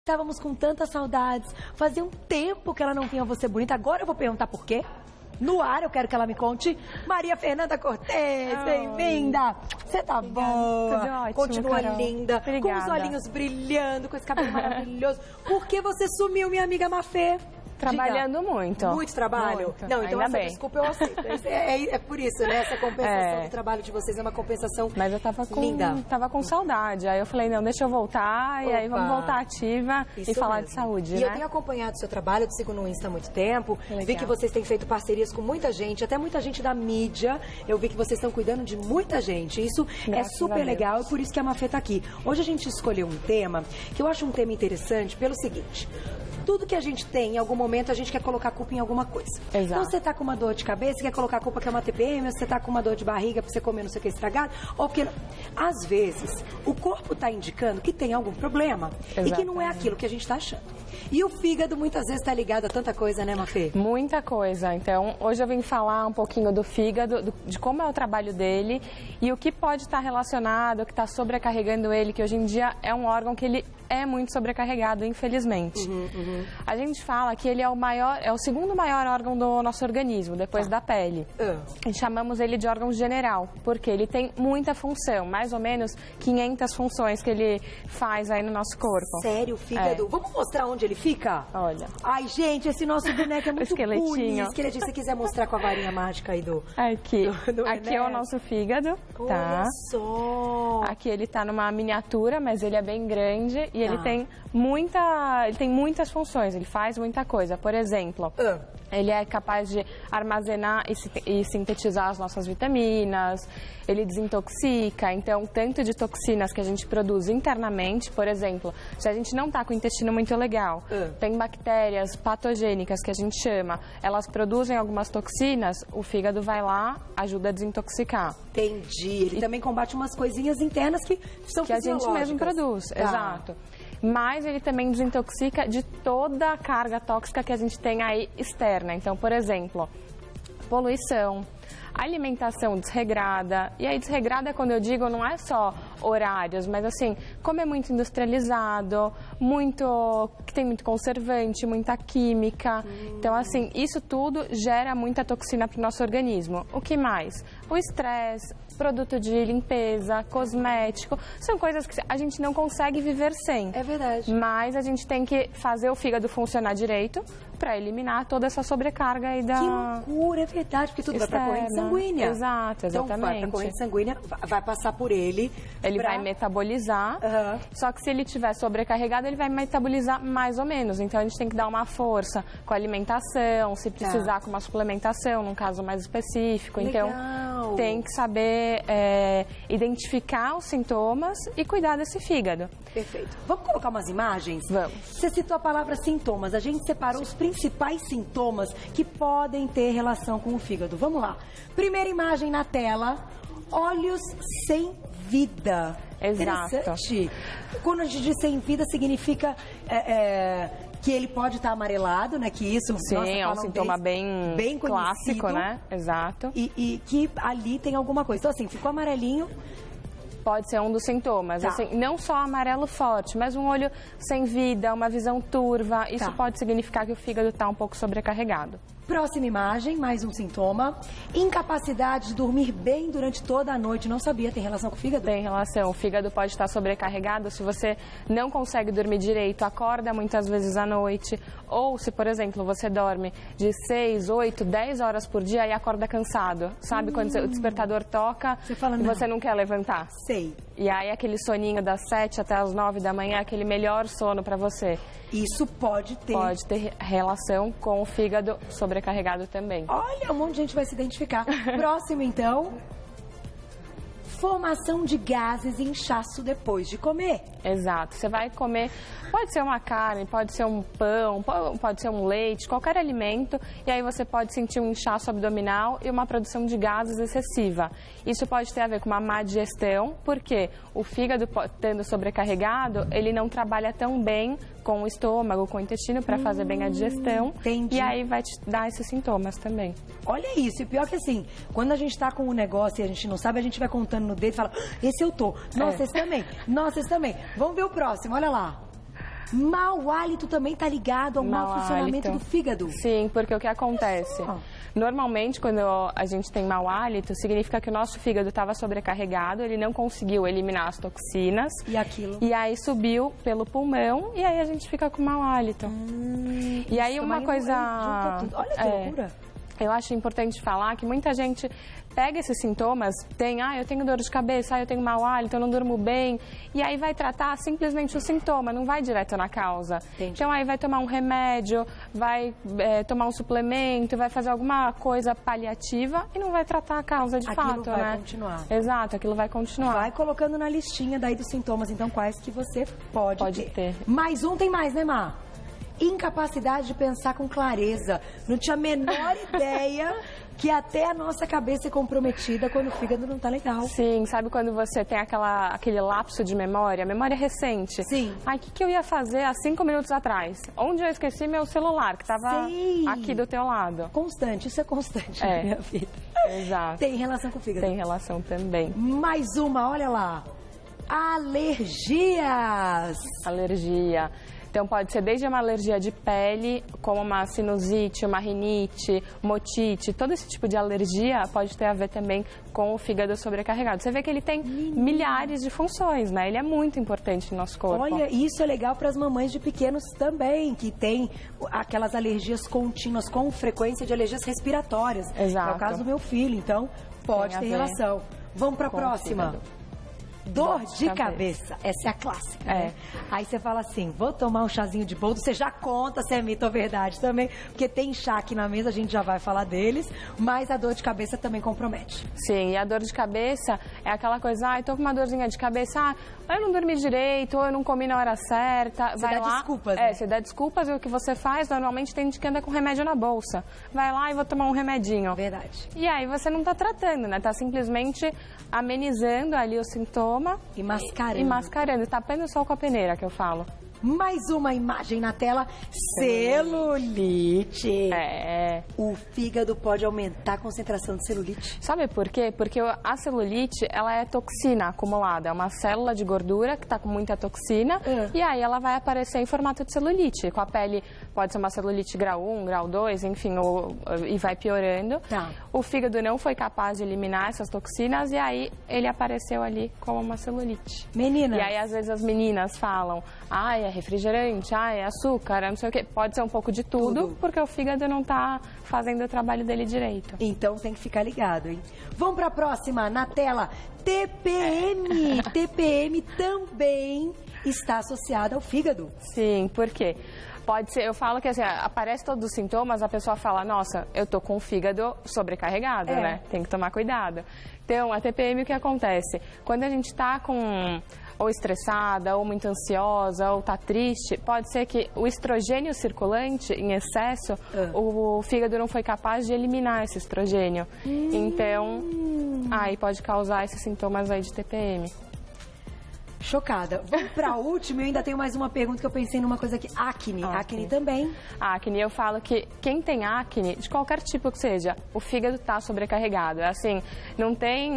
estávamos com tantas saudades. Fazia um tempo que ela não vinha Você Bonita. Agora eu vou perguntar por quê. No ar, eu quero que ela me conte. Maria Fernanda Cortez, bem-vinda. Você tá boa? Tudo ótimo, Continua Carol. linda. Obrigada. Com os olhinhos brilhando, com esse cabelo maravilhoso. Por que você sumiu, minha amiga Mafê? Trabalhando muito. Muito trabalho? Muito. Não, então Ainda essa bem. desculpa eu aceito. É por isso, né? Essa compensação do trabalho de vocês é uma compensação Mas eu tava linda. Tava com saudade. Aí eu falei, não, deixa eu voltar. E aí vamos voltar ativa Isso e falar mesmo. de saúde, E né? eu tenho acompanhado o seu trabalho, eu te sigo no Insta há muito tempo. Legal. Vi que vocês têm feito parcerias com muita gente, até muita gente da mídia. Eu vi que vocês estão cuidando de muita gente. Isso Graças é a super Deus. legal e por isso que a Mafê tá aqui. Hoje a gente escolheu um tema que eu acho um tema interessante pelo seguinte. Tudo que a gente tem, em algum momento, a gente quer colocar a culpa em alguma coisa. Exato. Então, você tá com uma dor de cabeça, quer colocar a culpa que é uma TPM, ou você tá com uma dor de barriga pra você comer não sei o que estragado, ou porque... Às vezes, o corpo tá indicando que tem algum problema e que não é aquilo que a gente tá achando. E o fígado, muitas vezes, tá ligado a tanta coisa, né, Mafê? Muita coisa. Então, hoje eu vim falar um pouquinho do fígado, de como é o trabalho dele e o que pode estar relacionado, o que está sobrecarregando ele, que hoje em dia é um órgão que ele é muito sobrecarregado, infelizmente. A gente fala que ele é o segundo maior órgão do nosso organismo, depois da pele. E chamamos ele de órgão general, porque ele tem muita função, mais ou menos 500 funções que ele faz aí no nosso corpo. Sério, o fígado? Vamos mostrar onde ele fica? Olha. Ai, gente, esse nosso boneco é muito esqueletinho. bonito. Esqueletinho, se você quiser mostrar com a varinha mágica aí do... Aqui. Aqui é o René. nosso fígado, tá? Olha só! Aqui ele tá numa miniatura, mas ele é bem grande e ele tem muitas funções, ele faz muita coisa. Por exemplo, ele é capaz de armazenar e sintetizar as nossas vitaminas, ele desintoxica, então tanto de toxinas que a gente produz internamente, por exemplo, se a gente não tá com o intestino muito legal, tem bactérias patogênicas que a gente chama, elas produzem algumas toxinas, o fígado vai lá, ajuda a desintoxicar. Entendi. Ele também combate umas coisinhas internas que são Que a gente fisiológicas. mesmo produz, exato. Mas ele também desintoxica de toda a carga tóxica que a gente tem aí externa. Então, por exemplo, poluição, alimentação desregrada. E aí desregrada, quando eu digo, não é só horários, mas assim, como é muito industrializado, que tem muito conservante, muita química. Então, assim, isso tudo gera muita toxina para o nosso organismo. O que mais? O estresse, produto de limpeza, cosmético, são coisas que a gente não consegue viver sem. É verdade. Mas a gente tem que fazer o fígado funcionar direito para eliminar toda essa sobrecarga aí da... Que loucura, é verdade, porque tudo vai para a corrente sanguínea. Exato, exatamente. Então vai para a corrente sanguínea, vai passar por ele. Ele vai metabolizar, só que se ele estiver sobrecarregado, ele vai metabolizar mais ou menos. Então a gente tem que dar uma força com a alimentação, se precisar com uma suplementação, num caso mais específico. Legal. Então tem que saber identificar os sintomas e cuidar desse fígado. Perfeito. Vamos colocar umas imagens? Vamos. Você citou a palavra sintomas. A gente separou os principais sintomas que podem ter relação com o fígado. Vamos lá. Primeira imagem na tela. Olhos sem vida. Exato. Interessante. Quando a gente diz sem vida, significa que ele pode estar amarelado, né? Que isso Sim, é um sintoma bem clássico, conhecido, né? Exato. E que ali tem alguma coisa. Então, assim, ficou amarelinho. Pode ser um dos sintomas. Tá. Assim, não só amarelo forte, mas um olho sem vida, uma visão turva. Isso pode significar que o fígado está um pouco sobrecarregado. Próxima imagem, mais um sintoma. Incapacidade de dormir bem durante toda a noite. Não sabia, tem relação com o fígado? Tem relação. O fígado pode estar sobrecarregado se você não consegue dormir direito, acorda muitas vezes à noite. Ou se, por exemplo, você dorme de 6, 8, 10 horas por dia e acorda cansado. Sabe quando o despertador toca e você não quer levantar? Sei. E aí aquele soninho das 7 até as 9 da manhã é aquele melhor sono para você. Isso pode ter. Pode ter relação com o fígado sobrecarregado também. Olha, um monte de gente vai se identificar. Próximo, então. Formação de gases e inchaço depois de comer. Exato. Você vai comer, pode ser uma carne, pode ser um pão, pode ser um leite, qualquer alimento, e aí você pode sentir um inchaço abdominal e uma produção de gases excessiva. Isso pode ter a ver com uma má digestão, porque o fígado, estando sobrecarregado, ele não trabalha tão bem com o estômago, com o intestino, para fazer bem a digestão. Entendi. E aí vai te dar esses sintomas também. Olha isso, e pior que assim, quando a gente tá com um negócio e a gente não sabe, a gente vai contando no dedo e fala, esse eu tô. Nossa, esse também. Nossa, esse também. Vamos ver o próximo, olha lá. Mau hálito também está ligado ao mau funcionamento do fígado. Sim, porque o que acontece? Normalmente, quando a gente tem mau hálito, significa que o nosso fígado estava sobrecarregado, ele não conseguiu eliminar as toxinas. E aí subiu pelo pulmão e aí a gente fica com mau hálito. E aí uma coisa... Olha que loucura. Eu acho importante falar que muita gente pega esses sintomas, eu tenho dor de cabeça, eu tenho mau hálito, eu não durmo bem, e aí vai tratar simplesmente o sintoma, não vai direto na causa. Entendi. Então aí vai tomar um remédio, vai tomar um suplemento, vai fazer alguma coisa paliativa e não vai tratar a causa de fato, né? Aquilo vai continuar. Exato, aquilo vai continuar. Vai colocando na listinha daí dos sintomas, então, quais que você pode ter. Mais um tem mais, né, Má? Incapacidade de pensar com clareza. Não tinha a menor ideia que até a nossa cabeça é comprometida quando o fígado não tá legal. Sim, sabe quando você tem aquele lapso de memória recente? Sim. Ai, o que eu ia fazer há 5 minutos atrás? Onde eu esqueci meu celular, que estava aqui do teu lado. Constante, isso é constante na minha vida. Exato. Tem relação com o fígado. Tem relação também. Mais uma, olha lá. Alergias. Alergia. Então, pode ser desde uma alergia de pele, como uma sinusite, uma rinite, uma otite. Todo esse tipo de alergia pode ter a ver também com o fígado sobrecarregado. Você vê que ele tem milhares de funções, né? Ele é muito importante no nosso corpo. Olha, isso é legal para as mamães de pequenos também, que tem aquelas alergias contínuas com frequência de alergias respiratórias. Exato. É o caso do meu filho, então pode ter relação. Vamos para a próxima. Dor de cabeça. Essa é a clássica, né? Aí você fala assim, vou tomar um chazinho de boldo, você já conta se é mito ou verdade também, porque tem chá aqui na mesa, a gente já vai falar deles, mas a dor de cabeça também compromete. Sim, e a dor de cabeça é aquela coisa, tô com uma dorzinha de cabeça, eu não dormi direito, ou eu não comi na hora certa. Você dá desculpas, né? Você dá desculpas e o que você faz, normalmente tem gente que anda com remédio na bolsa. Vai lá e vou tomar um remedinho. Verdade. E aí você não tá tratando, né? Tá simplesmente amenizando ali o sintoma. E mascarando. E mascarando, tapando o sol com a peneira, que eu falo. Mais uma imagem na tela, celulite. O fígado pode aumentar a concentração de celulite. Sabe por quê? Porque a celulite, ela é toxina acumulada. É uma célula de gordura que está com muita toxina e aí ela vai aparecer em formato de celulite. Com a pele, pode ser uma celulite grau 1, grau 2, enfim, e vai piorando. Tá. O fígado não foi capaz de eliminar essas toxinas e aí ele apareceu ali como uma celulite. Meninas. E aí, às vezes, as meninas falam, é refrigerante, é açúcar, não sei o quê. Pode ser um pouco de tudo, porque o fígado não está fazendo o trabalho dele direito. Então tem que ficar ligado, hein? Vamos para a próxima, na tela, TPM. TPM também está associada ao fígado. Sim, por quê? Pode ser, eu falo que assim, aparece todos os sintomas, a pessoa fala, nossa, eu tô com o fígado sobrecarregado, né? Tem que tomar cuidado. Então, a TPM, o que acontece? Quando a gente tá com ou estressada, ou muito ansiosa, ou tá triste, pode ser que o estrogênio circulante em excesso, o fígado não foi capaz de eliminar esse estrogênio. Então, aí pode causar esses sintomas aí de TPM. Chocada. Vamos para a última, eu ainda tenho mais uma pergunta que eu pensei numa coisa aqui. Acne. Acne também. Acne, eu falo que quem tem acne, de qualquer tipo que seja, o fígado está sobrecarregado. É assim, não tem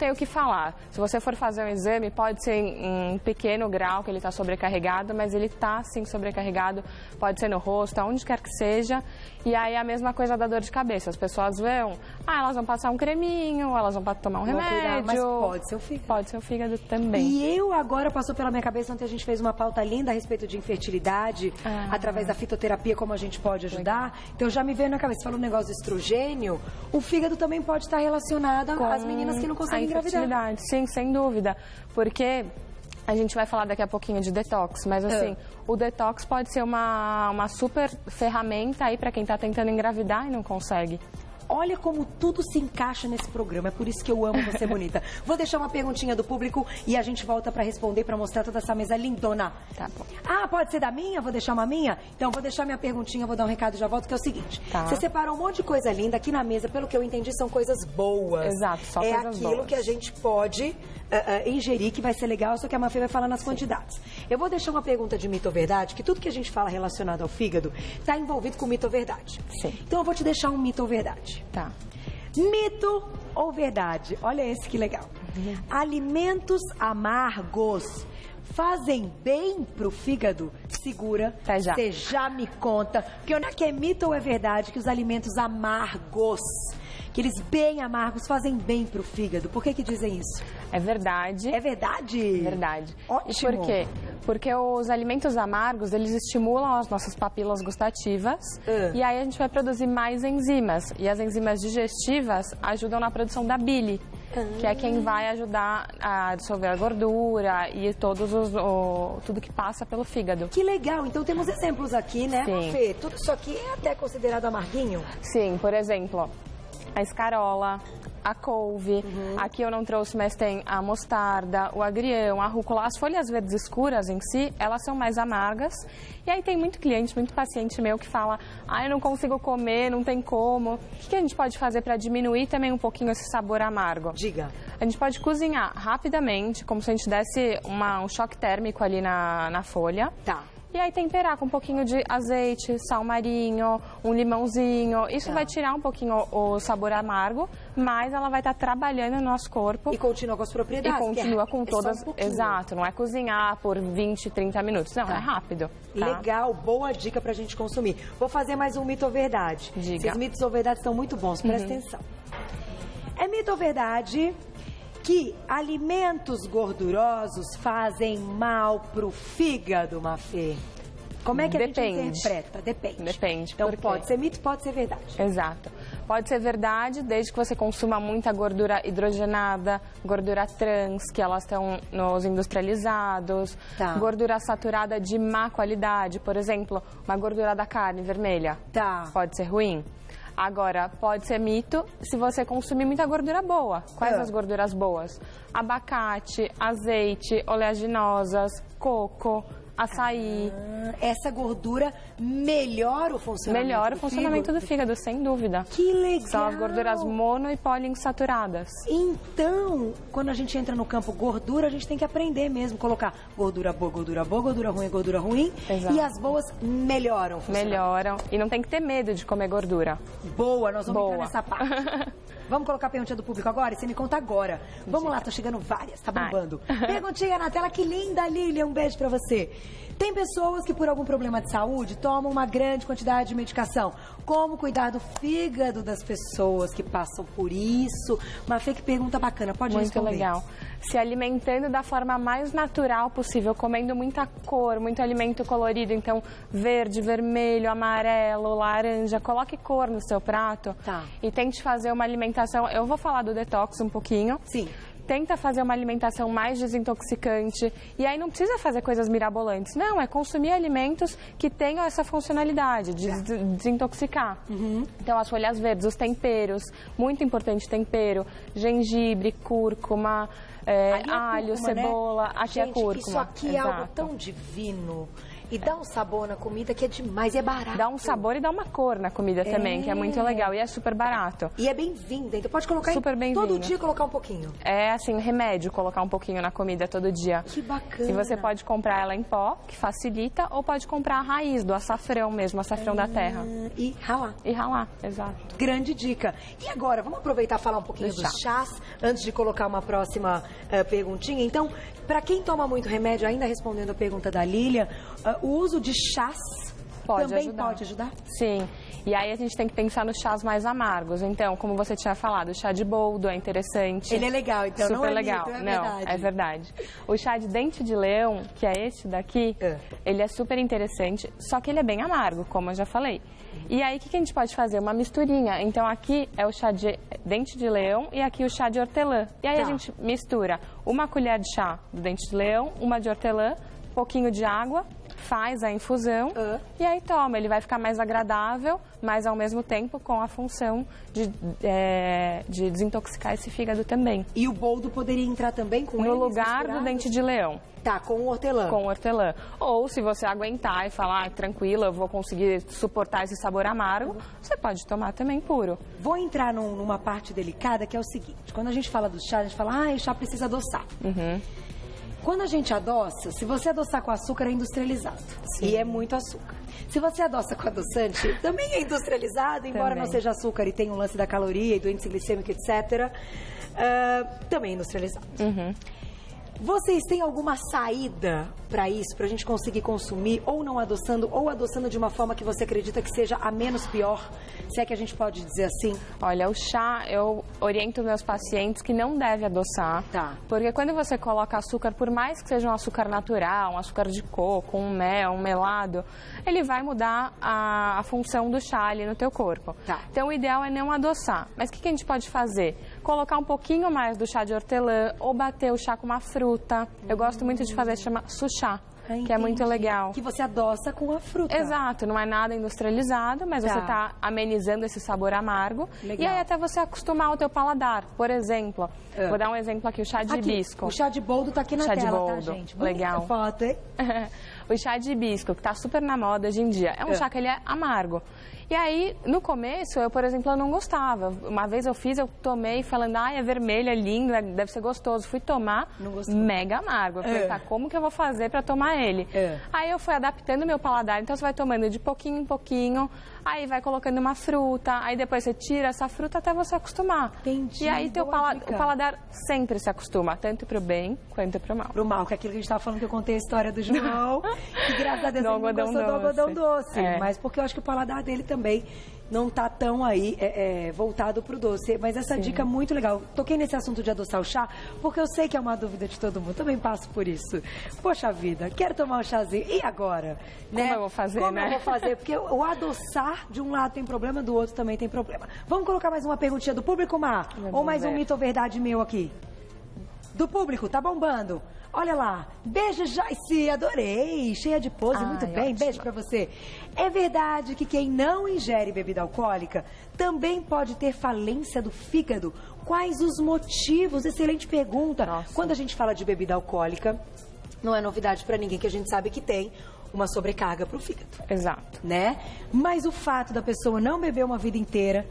o que falar. Se você for fazer um exame, pode ser em um pequeno grau que ele está sobrecarregado, mas ele está sim sobrecarregado. Pode ser no rosto, aonde quer que seja. E aí a mesma coisa da dor de cabeça. As pessoas vão, elas vão passar um creminho, elas vão tomar um remédio. Mas pode ser o fígado. Pode ser o fígado também. E eu agora passou pela minha cabeça, ontem a gente fez uma pauta linda a respeito de infertilidade, através da fitoterapia, como a gente pode ajudar. Então já me veio na cabeça, falou um negócio de estrogênio, o fígado também pode estar relacionado às meninas que não conseguem engravidar. Sim, sem dúvida, porque a gente vai falar daqui a pouquinho de detox, mas assim, o detox pode ser uma super ferramenta aí para quem está tentando engravidar e não consegue. Olha como tudo se encaixa nesse programa, é por isso que eu amo Você Bonita. Vou deixar uma perguntinha do público e a gente volta para responder, para mostrar toda essa mesa lindona. Tá bom. Pode ser da minha? Vou deixar uma minha? Então, vou deixar minha perguntinha, vou dar um recado e já volto, que é o seguinte. Você separou um monte de coisa linda aqui na mesa, pelo que eu entendi, são coisas boas. Exato, só coisas boas. É aquilo que a gente pode ingerir, que vai ser legal, só que a Mafê vai falar nas quantidades. Eu vou deixar uma pergunta de mito ou verdade, que tudo que a gente fala relacionado ao fígado está envolvido com mito ou verdade. Sim. Então, eu vou te deixar um mito ou verdade. Tá. Mito ou verdade? Olha esse que legal. Alimentos amargos fazem bem pro fígado? Segura, Tá, já. você já me conta. Porque onde é que é mito ou é verdade que os alimentos amargos, aqueles bem amargos, fazem bem pro fígado? Por que dizem isso? É verdade. É verdade? Verdade. Ótimo. E por quê? Porque os alimentos amargos, eles estimulam as nossas papilas gustativas e aí a gente vai produzir mais enzimas. E as enzimas digestivas ajudam na produção da bile, que é quem vai ajudar a dissolver a gordura e tudo que passa pelo fígado. Que legal. Então temos exemplos aqui, né, Sim. Fê? Tudo isso aqui é até considerado amarguinho? Sim, por exemplo, a escarola, a couve, aqui eu não trouxe, mas tem a mostarda, o agrião, a rúcula. As folhas verdes escuras em si, elas são mais amargas. E aí tem muito cliente, muito paciente meu que fala, eu não consigo comer, não tem como. O que a gente pode fazer para diminuir também um pouquinho esse sabor amargo? Diga. A gente pode cozinhar rapidamente, como se a gente desse um choque térmico ali na folha. Tá. E aí temperar com um pouquinho de azeite, sal marinho, um limãozinho. Isso vai tirar um pouquinho o sabor amargo, mas ela vai estar trabalhando no nosso corpo. E continua com as propriedades. E continua com todas. só um pouquinho. Exato, não é cozinhar por 20, 30 minutos. Não, é rápido. Tá? Legal, boa dica pra gente consumir. Vou fazer mais um mito ou verdade. Diga. Esses mitos ou verdades são muito bons, presta atenção. É mito ou verdade que alimentos gordurosos fazem mal pro fígado, Mafê? Como é que a gente interpreta? Depende. Depende. Então por quê? pode ser mito, pode ser verdade. Exato. Pode ser verdade desde que você consuma muita gordura hidrogenada, gordura trans, que elas estão nos industrializados, Tá. gordura saturada de má qualidade, por exemplo, uma gordura da carne vermelha. Tá. Pode ser ruim. Agora, pode ser mito se você consumir muita gordura boa. Quais as gorduras boas? Abacate, azeite, oleaginosas, coco, açaí. Essa gordura melhora o funcionamento Melhora o do funcionamento fígado? do fígado, sem dúvida. Que legal! São as gorduras mono e poliinsaturadas. Então, quando a gente entra no campo gordura, a gente tem que aprender mesmo, colocar gordura boa, gordura ruim. Exato. E as boas melhoram o funcionamento. Melhoram. E não tem que ter medo de comer gordura. Boa, nós vamos Boa. entrar nessa parte. Vamos colocar a perguntinha do público agora? E você me conta agora. Vamos lá, tá chegando várias, tá bombando. Perguntinha na tela, que linda, Lília, um beijo pra você. Tem pessoas que por algum problema de saúde tomam uma grande quantidade de medicação. Como cuidar do fígado das pessoas que passam por isso? Mafê, que pergunta bacana, pode Muito responder. legal. Se alimentando da forma mais natural possível, comendo muita cor, muito alimento colorido, então verde, vermelho, amarelo, laranja, coloque cor no seu prato. Tá. E tente fazer uma alimentação, eu vou falar do detox um pouquinho. Sim. Tenta fazer uma alimentação mais desintoxicante. E aí não precisa fazer coisas mirabolantes. Não, é consumir alimentos que tenham essa funcionalidade de desintoxicar. Então, as folhas verdes, os temperos, muito importante tempero, gengibre, cúrcuma, alho, cúrcuma, cebola. né? Aqui Gente, é cúrcuma. isso aqui é algo Exato. tão divino. E dá um sabor na comida que é demais, e é barato. Dá um sabor e dá uma cor na comida também, que é muito legal. E é super barato. E é bem-vinda, então pode colocar Super bem-vinda. todo dia colocar um pouquinho. É assim, remédio colocar um pouquinho na comida todo dia. Que bacana. E você pode comprar ela em pó, que facilita, ou pode comprar a raiz do açafrão mesmo, açafrão da terra. E ralar. E ralar, exato. Grande dica. E agora, vamos aproveitar e falar um pouquinho Do dos chás, antes de colocar uma próxima perguntinha. Então, para quem toma muito remédio, ainda respondendo a pergunta da Lília, o uso de chás Pode também ajudar. pode ajudar? Sim. E aí a gente tem que pensar nos chás mais amargos. Então, como você tinha falado, o chá de boldo é interessante. Ele é legal, então Super não é legal. mito, é Não, verdade. é verdade. O chá de dente de leão, que é este daqui, ele é super interessante, só que ele é bem amargo, como eu já falei. E aí, o que a gente pode fazer? Uma misturinha. Então, aqui é o chá de dente de leão e aqui o chá de hortelã. E aí, a gente mistura uma colher de chá do dente de leão, uma de hortelã, um pouquinho de água, faz a infusão e aí toma. Ele vai ficar mais agradável, mas ao mesmo tempo com a função de desintoxicar esse fígado também. E o boldo poderia entrar também com No eles lugar do misturados? dente de leão. Tá, com o hortelã. Com hortelã. Ou se você aguentar e falar, tranquila, eu vou conseguir suportar esse sabor amargo, você pode tomar também puro. Vou entrar numa parte delicada, que é o seguinte. Quando a gente fala do chá, a gente fala, o chá precisa adoçar. Quando a gente adoça, se você adoçar com açúcar, é industrializado. Sim. E é muito açúcar. Se você adoça com adoçante, também é industrializado, embora não seja açúcar e tenha um lance da caloria e do índice glicêmico, etc. Também é industrializado. Vocês têm alguma saída para isso, para a gente conseguir consumir, ou não adoçando, ou adoçando de uma forma que você acredita que seja a menos pior? Se é que a gente pode dizer assim? Olha, o chá, eu oriento meus pacientes que não deve adoçar. Tá. Porque quando você coloca açúcar, por mais que seja um açúcar natural, um açúcar de coco, um mel, um melado, ele vai mudar a função do chá ali no teu corpo. Tá. Então, o ideal é não adoçar. Mas o que a gente pode fazer? Colocar um pouquinho mais do chá de hortelã ou bater o chá com uma fruta. Eu gosto muito de fazer, chama suchá, que é muito legal. Que você adoça com a fruta. Exato, não é nada industrializado, mas você está amenizando esse sabor amargo. Legal. E aí até você acostumar o teu paladar. Por exemplo, vou dar um exemplo aqui, o chá de hibisco. O chá de boldo tá aqui na chá tela, de boldo. tá, gente? Legal. Foto, hein? O chá de hibisco, que está super na moda hoje em dia, é um chá que ele é amargo. E aí, no começo, eu, por exemplo, eu não gostava. Uma vez eu tomei falando, é vermelho, é lindo, deve ser gostoso. Fui tomar, mega amargo. Eu falei, tá, como que eu vou fazer para tomar ele? Aí eu fui adaptando meu paladar. Então, você vai tomando de pouquinho em pouquinho, aí vai colocando uma fruta, aí depois você tira essa fruta até você acostumar. Entendi. E aí, o paladar sempre se acostuma, tanto pro bem quanto pro mal. Pro mal, que é aquilo que a gente tava falando, que eu contei a história do João, que graças a Deus ele não gostou do algodão doce. Mas porque eu acho que o paladar dele também não tá tão aí voltado pro doce. Mas essa dica é muito legal. Toquei nesse assunto de adoçar o chá, porque eu sei que é uma dúvida de todo mundo. Também passo por isso. Poxa vida, quero tomar um chazinho. E agora? Como eu vou fazer, Como eu vou fazer? Porque o adoçar de um lado tem problema, do outro também tem problema. Vamos colocar mais uma perguntinha do público, Mar? Ou mais um mito ou verdade meu aqui? Do público, tá bombando. Olha lá, beijo Joyce, adorei, cheia de pose, muito bem, ótimo. Beijo pra você. É verdade que quem não ingere bebida alcoólica também pode ter falência do fígado? Quais os motivos? Excelente pergunta. Nossa. Quando a gente fala de bebida alcoólica, não é novidade pra ninguém que a gente sabe que tem uma sobrecarga pro fígado. Exato. Né? Mas o fato da pessoa não beber uma vida inteira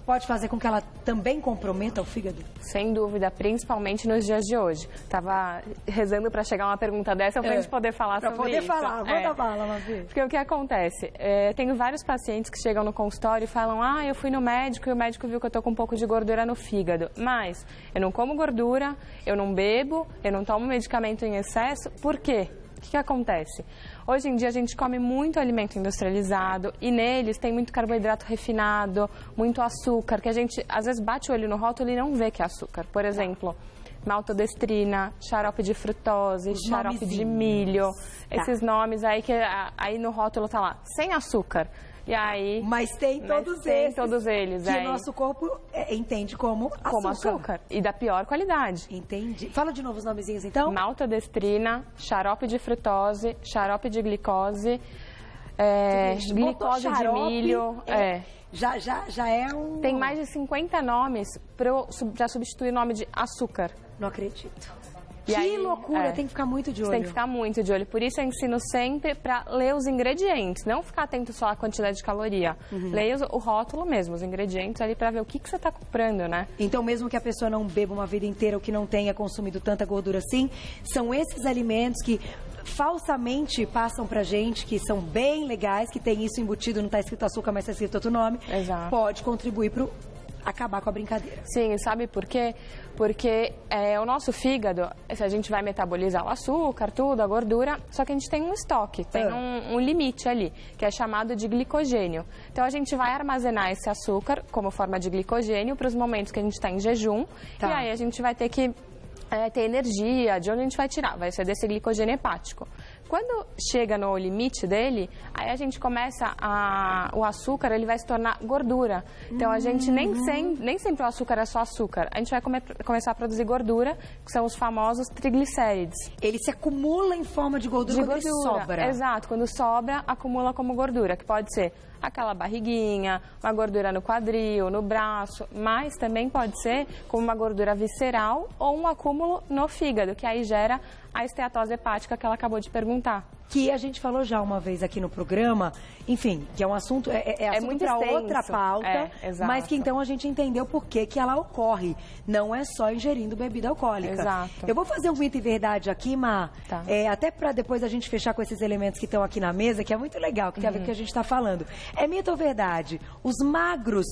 pode fazer com que ela também comprometa o fígado? Sem dúvida, principalmente nos dias de hoje. Tava rezando para chegar uma pergunta dessa pra gente poder falar sobre isso. Pra poder falar, manda bala, Mavi. Porque o que acontece? Tenho vários pacientes que chegam no consultório e falam, eu fui no médico e o médico viu que eu tô com um pouco de gordura no fígado. Mas eu não como gordura, eu não bebo, eu não tomo medicamento em excesso. Por quê? O que acontece? Hoje em dia a gente come muito alimento industrializado e neles tem muito carboidrato refinado, muito açúcar, que a gente às vezes bate o olho no rótulo e não vê que é açúcar. Por exemplo, maltodestrina, xarope de frutose, xarope de milho, esses nomes aí que aí no rótulo tá lá, sem açúcar. E aí, mas tem todos eles que o nosso corpo entende como açúcar. Como açúcar. E da pior qualidade. Entendi. Fala de novo os nomezinhos, então. Maltodestrina, xarope de frutose, xarope de glicose, glicose de milho. Já é um... Tem mais de 50 nomes para substituir o nome de açúcar. Não acredito. Que loucura, tem que ficar muito de olho. Tem que ficar muito de olho. Por isso eu ensino sempre para ler os ingredientes, não ficar atento só à quantidade de caloria. Leia o rótulo mesmo, os ingredientes ali para ver o que você está comprando, né? Então, mesmo que a pessoa não beba uma vida inteira ou que não tenha consumido tanta gordura assim, são esses alimentos que falsamente passam pra gente, que são bem legais, que tem isso embutido, não está escrito açúcar, mas está escrito outro nome. Exato. Pode contribuir para acabar com a brincadeira. Sim, sabe por quê? Porque o nosso fígado, se a gente vai metabolizar o açúcar, tudo, a gordura, só que a gente tem um estoque, tem um limite ali, que é chamado de glicogênio. Então a gente vai armazenar esse açúcar como forma de glicogênio para os momentos que a gente está em jejum, e aí a gente vai ter que ter energia, de onde a gente vai tirar? Vai ser desse glicogênio hepático. Quando chega no limite dele, aí a gente começa o açúcar, ele vai se tornar gordura. Então a gente nem sempre o açúcar é só açúcar. A gente vai começar a produzir gordura, que são os famosos triglicérides. Ele se acumula em forma de gordura quando ele sobra. Exato, quando sobra, acumula como gordura, que pode ser aquela barriguinha, uma gordura no quadril, no braço, mas também pode ser como uma gordura visceral ou um acúmulo no fígado, que aí gera a esteatose hepática que ela acabou de perguntar. Que a gente falou já uma vez aqui no programa, enfim, que é um assunto, assunto muito para extenso. outra pauta, mas que então a gente entendeu por que ela ocorre. Não é só ingerindo bebida alcoólica. Exato. Eu vou fazer um mito e verdade aqui, Má, até para depois a gente fechar com esses elementos que estão aqui na mesa, que é muito legal, que tem a ver com o que a gente está falando. É mito ou verdade? Os magros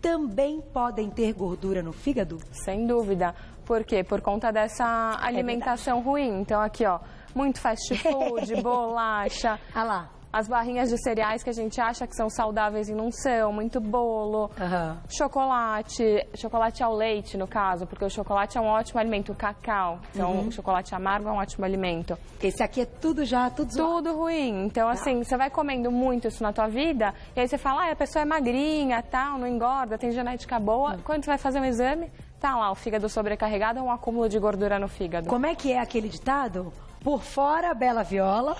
também podem ter gordura no fígado? Sem dúvida. Por quê? Por conta dessa alimentação ruim. Então, aqui, ó, muito fast food, bolacha. Ah lá. As barrinhas de cereais que a gente acha que são saudáveis e não são, muito bolo, chocolate ao leite, no caso, porque o chocolate é um ótimo alimento, o cacau, então o chocolate amargo é um ótimo alimento. Esse aqui é tudo zoado. Tudo ruim, então assim, você vai comendo muito isso na tua vida, e aí você fala, a pessoa é magrinha, tal, não engorda, tem genética boa, quando você vai fazer um exame, tá lá, o fígado sobrecarregado é um acúmulo de gordura no fígado. Como é que é aquele ditado? Por fora, bela viola,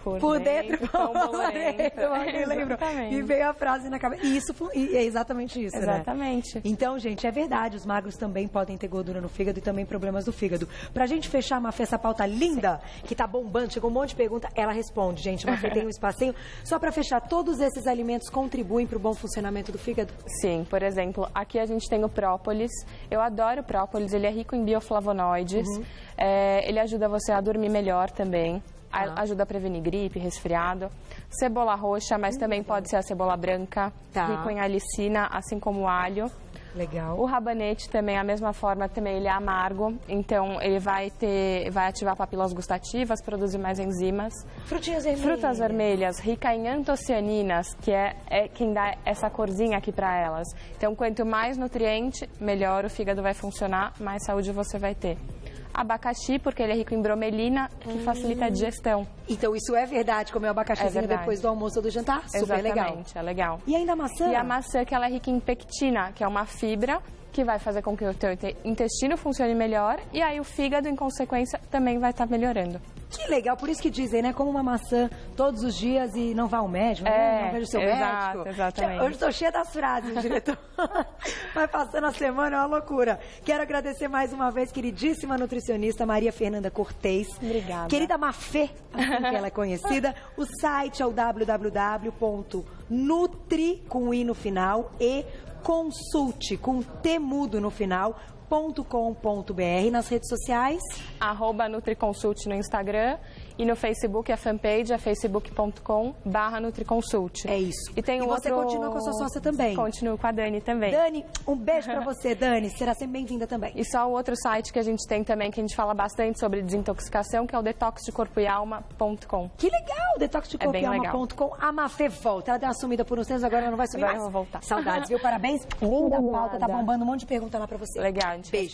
por dentro, pão bolorento. Eu lembro. E veio a frase na cabeça. E é exatamente isso, Exatamente. Né? Então, gente, é verdade. Os magros também podem ter gordura no fígado e também problemas do fígado. Pra gente fechar, Mafê, essa pauta linda, que tá bombando, chegou um monte de pergunta, ela responde, gente. Mafê tem um espacinho. Só pra fechar, todos esses alimentos contribuem pro bom funcionamento do fígado? Sim, por exemplo, aqui a gente tem o própolis. Eu adoro o própolis, ele é rico em bioflavonoides. Ele ajuda você a dormir melhor também. Ajuda a prevenir gripe, resfriado. Cebola roxa, mas também pode ser a cebola branca. Rico em alicina, assim como o alho. Legal. O rabanete também, a mesma forma, também ele é amargo. Então, ele vai ativar papilas gustativas, produzir mais enzimas. Frutinhas vermelhas. Frutas vermelhas, rica em antocianinas, que é quem dá essa corzinha aqui para elas. Então, quanto mais nutriente, melhor o fígado vai funcionar, mais saúde você vai ter. Abacaxi, porque ele é rico em bromelina, que facilita a digestão. Então, isso é verdade, comer o abacaxizinho depois do almoço ou do jantar? Super legal. Exatamente, é legal. E ainda a maçã? E a maçã, que ela é rica em pectina, que é uma fibra que vai fazer com que o teu intestino funcione melhor e aí o fígado, em consequência, também vai estar melhorando. Que legal, por isso que dizem, né? Como uma maçã todos os dias e não vá ao médico, né? Não veja o seu médico. Exatamente. Hoje estou cheia das frases, diretor. Vai passando a semana, é uma loucura. Quero agradecer mais uma vez, queridíssima nutricionista Maria Fernanda Cortez. Obrigada. Querida Mafê, assim que ela é conhecida. O site é o www.nutri, com i no final, e consulte, com T mudo no final, .com.br. Nas redes sociais @NutriConsult no Instagram e no Facebook a fanpage é facebook.com/NutriConsult. É isso. E tem você continua com a sua sócia também? Continuo com a Dani também. Dani, um beijo pra você, Dani. Será sempre bem-vinda também. E só o outro site que a gente tem também, que a gente fala bastante sobre desintoxicação, que é o detoxdecorpoealma.com. Que legal, detoxdecorpoalma.com. A Mafê volta. Ela deu uma sumida por uns tempos, agora ela não vai sumir mais. Agora eu vou voltar. Saudades, viu? Parabéns. Linda pauta, tá bombando um monte de pergunta lá pra você. Legal. Beijo.